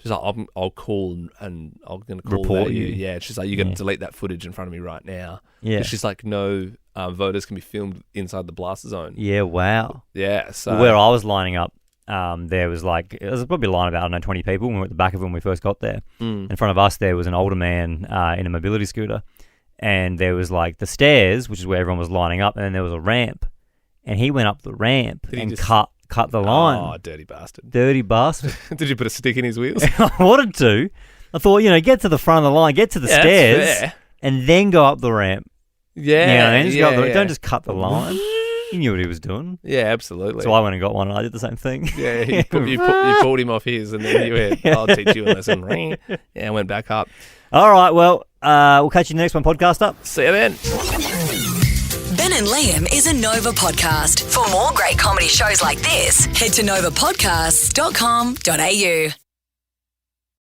I'll call and I'm going to call report you. you. Yeah, she's like, you're going to delete that footage in front of me right now. Yeah. 'Cause she's like, no voters can be filmed inside the blast zone. Yeah, wow. Yeah, so where I was lining up, there was probably a line of about, 20 people when we were at the back of when we first got there. In front of us, there was an older man in a mobility scooter, and there was like the stairs, which is where everyone was lining up, and then there was a ramp, and he went up the ramp and cut the line. Oh, dirty bastard. Dirty bastard. Did you put a stick in his wheels? I wanted to. I thought, get to the front of the line, get to the stairs, and then go up the ramp. Yeah. Don't just cut the line. He knew what he was doing. Yeah, absolutely. So I went and got one, and I did the same thing. Yeah, you pulled him off his, and then you went, I'll teach you a lesson. Yeah, I went back up. All right, well, we'll catch you in the next one, podcast up. See you then. Ben and Liam is a Nova podcast. For more great comedy shows like this, head to novapodcasts.com.au.